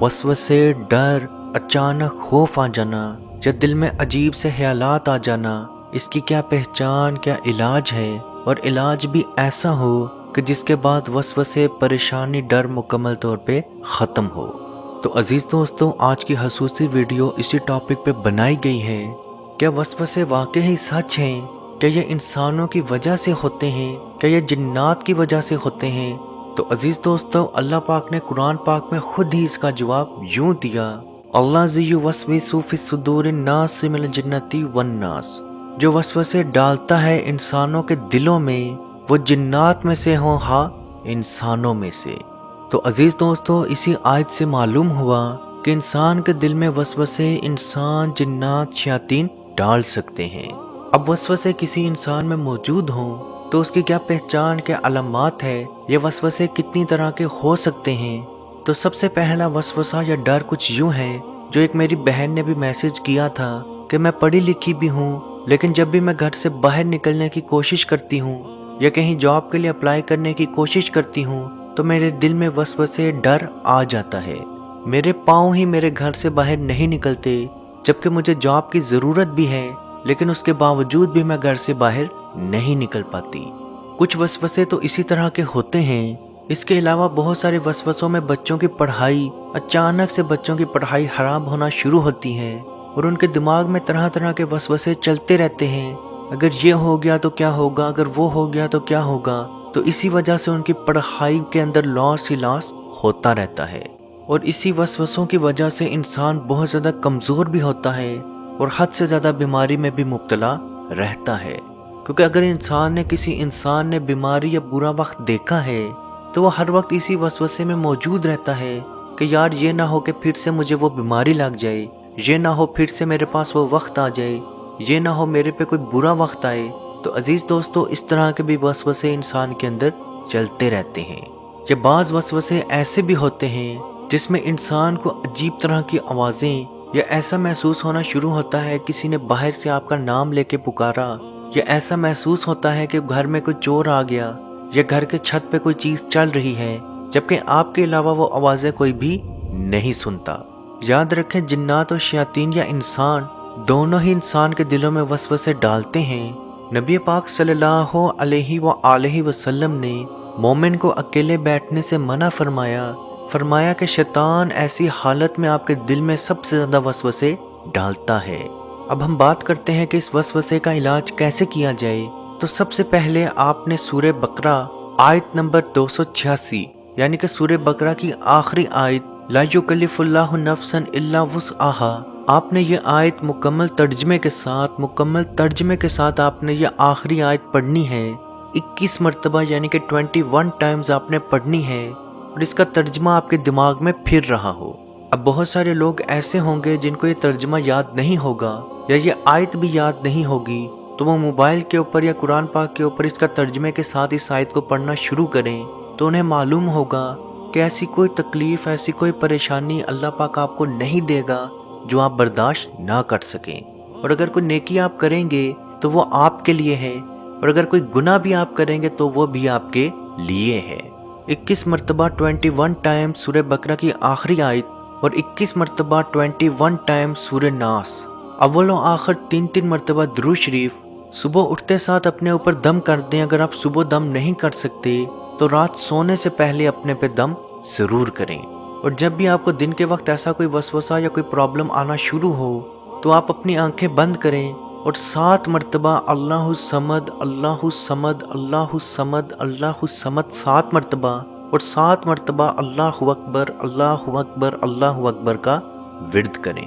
वसवसे, डर, अचानक खौफ आ जाना या दिल में अजीब से ख्यालात आ जाना, इसकी क्या पहचान, क्या इलाज है? और इलाज भी ऐसा हो कि जिसके बाद वसवसे, परेशानी, डर मुकम्मल तौर पे ख़त्म हो। तो अजीज़ दोस्तों, आज की हसूसी वीडियो इसी टॉपिक पे बनाई गई है। क्या वसवसे वाकई ही सच हैं? क्या ये इंसानों की वजह से होते हैं? क्या ये जिन्नात की वजह से होते हैं? तो अजीज दोस्तों, अल्लाह पाक ने कुरान पाक में खुद ही इसका जवाब यूं दिया, अल्लाज़ी युवस्विसु फी सुदूरिन नास मिनल जिन्नति वन नास। जो वसवसे डालता है इंसानों के दिलों में, वो जिन्नात में से हो, हाँ इंसानों में से। तो अजीज दोस्तों, इसी आयत से मालूम हुआ कि इंसान के दिल में वसवसे इंसान, जिन्नात, शयातीन डाल सकते हैं। अब वसवसे किसी इंसान में मौजूद हों तो उसकी क्या पहचान, क्या अलामात है, ये वसवसे कितनी तरह के हो सकते हैं। तो सबसे पहला वसवसा या डर कुछ यूं है, जो एक मेरी बहन ने भी मैसेज किया था कि मैं पढ़ी लिखी भी हूँ, लेकिन जब भी मैं घर से बाहर निकलने की कोशिश करती हूँ या कहीं जॉब के लिए अप्लाई करने की कोशिश करती हूँ तो मेरे दिल में वसवसे, डर आ जाता है। मेरे पाँव ही मेरे घर से बाहर नहीं निकलते, जबकि मुझे जॉब की ज़रूरत भी है, लेकिन उसके बावजूद भी मैं घर से बाहर नहीं निकल पाती। कुछ वसवसे तो इसी तरह के होते हैं। इसके अलावा बहुत सारे वसवसों में बच्चों की पढ़ाई, अचानक से बच्चों की पढ़ाई खराब होना शुरू होती है और उनके दिमाग में तरह तरह के वसवसे चलते रहते हैं। अगर ये हो गया तो क्या होगा, अगर वो हो गया तो क्या होगा। तो इसी वजह से उनकी पढ़ाई के अंदर लॉस ही लॉस होता रहता है और इसी वसवसों की वजह से इंसान बहुत ज़्यादा कमज़ोर भी होता है और हद से ज़्यादा बीमारी में भी मुब्तला रहता है। क्योंकि अगर किसी इंसान ने बीमारी या बुरा वक्त देखा है तो वो हर वक्त इसी वसवसे में मौजूद रहता है कि यार ये ना हो कि फिर से मुझे वो बीमारी लग जाए, ये ना हो फिर से मेरे पास वो वक्त आ जाए, ये ना हो मेरे पे कोई बुरा वक्त आए। तो अजीज़ दोस्तों, इस तरह के भी वसवसे इंसान के अंदर चलते रहते हैं। ये बाज़ वसवसे ऐसे भी होते हैं जिसमें इंसान को अजीब तरह की आवाज़ें या ऐसा महसूस होना शुरू होता है किसी ने बाहर से आपका नाम लेके पुकारा, या ऐसा महसूस होता है कि घर में कोई चोर आ गया या घर के छत पे कोई चीज़ चल रही है, जबकि आपके अलावा वो आवाज़ें कोई भी नहीं सुनता। याद रखें, जिन्नात और शयातीन या इंसान दोनों ही इंसान के दिलों में वसवसे डालते हैं। नबी पाक सल्लल्लाहु अलैहि वसल्लम ने मोमिन को अकेले बैठने से मना फरमाया कि शैतान ऐसी हालत में आपके दिल में सबसे ज़्यादा वसवसे डालता है। अब हम बात करते हैं कि इस वसवसे का इलाज कैसे किया जाए। तो सबसे पहले आपने सूरह बकरा आयत नंबर 286 यानी कि सूरह बकरा की आखिरी आयत, ला युकल्लिफुल्लाहु नफ्सन इल्ला वुस्अहा, आपने ये आयत मुकम्मल तर्जमे के साथ आपने ये आखिरी आयत पढ़नी है। 21 मरतबा यानी कि 21 टाइम्स आपने पढ़नी है और इसका तर्जमा आपके दिमाग में फिर रहा हो। अब बहुत सारे लोग ऐसे होंगे जिनको ये तर्जमा याद नहीं होगा या ये आयत भी याद नहीं होगी, तो वो मोबाइल के ऊपर या कुरान पाक के ऊपर इसका तर्जमे के साथ इस आयत को पढ़ना शुरू करें, तो उन्हें मालूम होगा कि ऐसी कोई तकलीफ़, ऐसी कोई परेशानी अल्लाह पाक आपको नहीं देगा जो आप बर्दाश्त ना कर सकें। और अगर कोई नेकी आप करेंगे तो वो आपके लिए है, और अगर कोई गुनाह भी आप करेंगे तो वो भी आपके लिए है। 21 मरतबा 21 टाइम सूरह बकरा की आखिरी आयत और 21 मरतबा 21 टाइम सूरह नास। अव्वल और आखिर 3 मरतबा दुरूद शरीफ। सुबह उठते साथ अपने ऊपर दम कर दें। अगर आप सुबह दम नहीं कर सकते तो रात सोने से पहले अपने पे दम ज़रूर करें। और जब भी आपको दिन के वक्त ऐसा कोई वसवसा या कोई प्रॉब्लम आना शुरू हो तो आप अपनी आंखें बंद करें और 7 मरतबा अल्लाहु समद अल्लाहु समद अल्लाहु समद अल्लाहु समद 7 मरतबा और 7 मरतबा अल्लाहु अकबर अल्लाहु अकबर अल्लाहु अकबर का विर्द करें।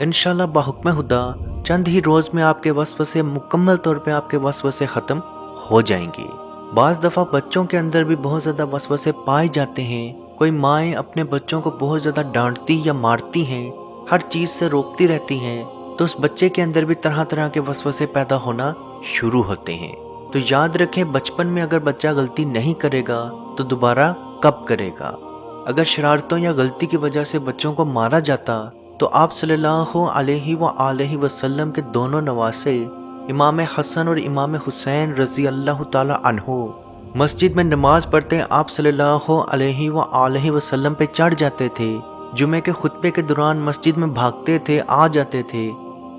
इंशाल्लाह बाहुक्म खुदा चंद ही रोज़ में आपके वसवसे मुकम्मल तौर पे आपके वसवसे ख़त्म हो जाएंगे। बाज़ दफ़ा बच्चों के अंदर भी बहुत ज़्यादा वसवसे पाए जाते हैं। कोई माएँ अपने बच्चों को बहुत ज़्यादा डांटती या मारती हैं, हर चीज़ से रोकती रहती हैं, तो उस बच्चे के अंदर भी तरह तरह के वसवसे पैदा होना शुरू होते हैं। तो याद रखें, बचपन में अगर बच्चा गलती नहीं करेगा तो दोबारा कब करेगा। अगर शरारतों या गलती की वजह से बच्चों को मारा जाता तो आप सल्लल्लाहु अलैहि वसल्लम के दोनों नवासे इमाम हसन और इमाम हुसैन रज़ी अल्लाह ताला अन्हो मस्जिद में नमाज पढ़ते आप सल्लल्लाहु अलैहि वसल्लम पे चढ़ जाते थे। جمعے کے خطبے کے دوران مسجد میں بھاگتے تھے، آ جاتے تھے۔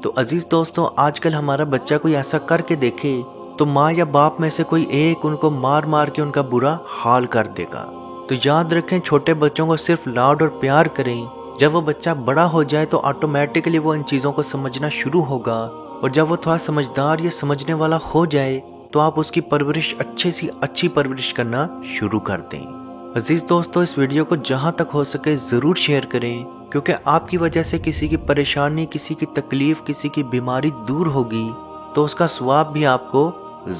تو عزیز دوستو، آج کل ہمارا بچہ کوئی ایسا کر کے دیکھے تو ماں یا باپ میں سے کوئی ایک ان کو مار مار کے ان کا برا حال کر دے گا۔ تو یاد رکھیں، چھوٹے بچوں کو صرف لاڈ اور پیار کریں۔ جب وہ بچہ بڑا ہو جائے تو آٹومیٹکلی وہ ان چیزوں کو سمجھنا شروع ہوگا، اور جب وہ تھوڑا سمجھدار یا سمجھنے والا ہو جائے تو آپ اس کی پرورش اچھی پرورش کرنا شروع کر دیں۔ عزیز دوستو، اس ویڈیو کو جہاں تک ہو سکے ضرور شیئر کریں، کیونکہ آپ کی وجہ سے کسی کی پریشانی، کسی کی تکلیف، کسی کی بیماری دور ہوگی تو اس کا ثواب بھی آپ کو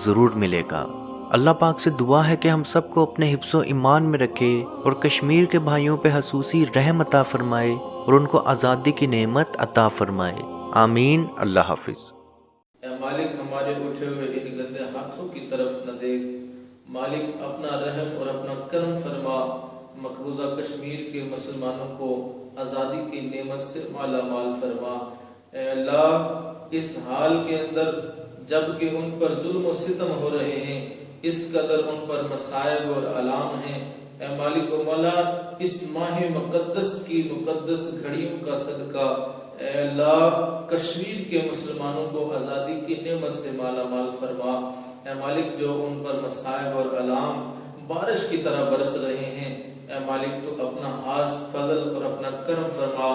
ضرور ملے گا۔ اللہ پاک سے دعا ہے کہ ہم سب کو اپنے حفظ و ایمان میں رکھے اور کشمیر کے بھائیوں پہ خصوصی رحم عطا فرمائے اور ان کو آزادی کی نعمت عطا فرمائے۔ آمین۔ اللہ حافظ۔ اے مالک، ہمارے اٹھے ہوئے ان گندے ہاتھوں کی طرف نہ دیکھ۔ مالک، اپنا رحم اور اپنا کرم فرما، مقبوضہ کشمیر کے مسلمانوں کو آزادی کی نعمت سے مالا مال فرما۔ اے اللہ، اس حال کے اندر جب کہ ان پر ظلم و ستم ہو رہے ہیں، اس قدر ان پر مصائب اور آلام ہیں، اے مالک و مولا، اس ماہ مقدس کی مقدس گھڑیوں کا صدقہ اے اللہ کشمیر کے مسلمانوں کو آزادی کی نعمت سے مالا مال فرما۔ اے مالک، جو ان پر مصائب اور آلام بارش کی طرح برس رہے ہیں، اے مالک تو اپنا خاص فضل اور اپنا کرم فرما،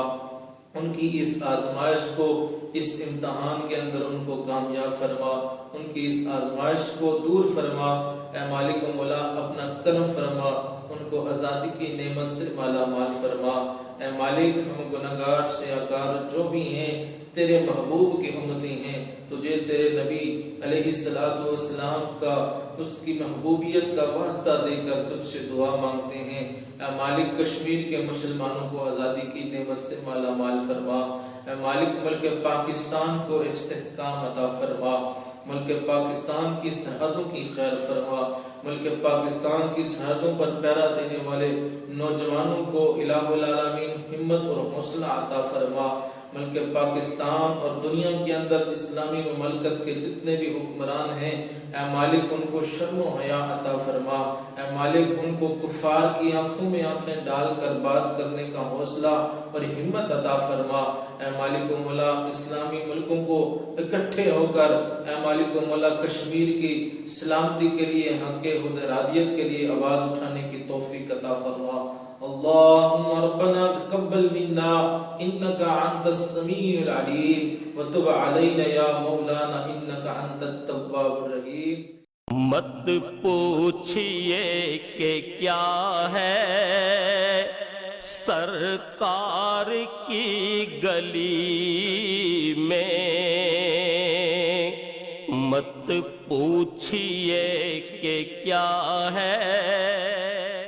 ان کی اس آزمائش کو، اس امتحان کے اندر ان کو کامیاب فرما، ان کی اس آزمائش کو دور فرما۔ اے مالک و مولا، اپنا کرم فرما، ان کو آزادی کی نعمت سے مالا مال فرما۔ اے مالک، ہم گناہگار سیاکار جو بھی ہیں، تیرے محبوب کی امتی ہیں، تجھے تیرے نبی علیہ السلام کا، اس کی محبوبیت کا واسطہ دے کر تجھ سے دعا مانگتے ہیں۔ اے مالک، کشمیر کے مسلمانوں کو آزادی کی نعمت سے مالا مال فرما۔ اے مالک، ملک پاکستان کو استحکام عطا فرما، ملک پاکستان کی سرحدوں کی خیر فرما، ملک پاکستان کی سرحدوں پر پہرا دینے والے نوجوانوں کو الہ العالمین ہمت اور حوصلہ عطا فرما۔ ملک پاکستان اور دنیا کے اندر اسلامی مملکت کے جتنے بھی حکمران ہیں، اے مالک ان کو شرم و حیا عطا فرما۔ اے مالک، ان کو کفار کی آنکھوں میں آنکھیں ڈال کر بات کرنے کا حوصلہ اور ہمت عطا فرما۔ اے مالک و مولا، اسلامی ملکوں کو اکٹھے ہو کر اے مالک و مولا کشمیر کی سلامتی کے لیے، حق حدرادیت کے لیے آواز اٹھانے کی توفیق عطا فرما۔ اللہم ربنا تقبل منا انکا انت السمیع العلیم وتب علینا یا مولانا انکا انت التواب الرحیم۔ مت پوچھئے کہ کیا ہے سرکار کی گلی میں، مت پوچھئے کہ کیا ہے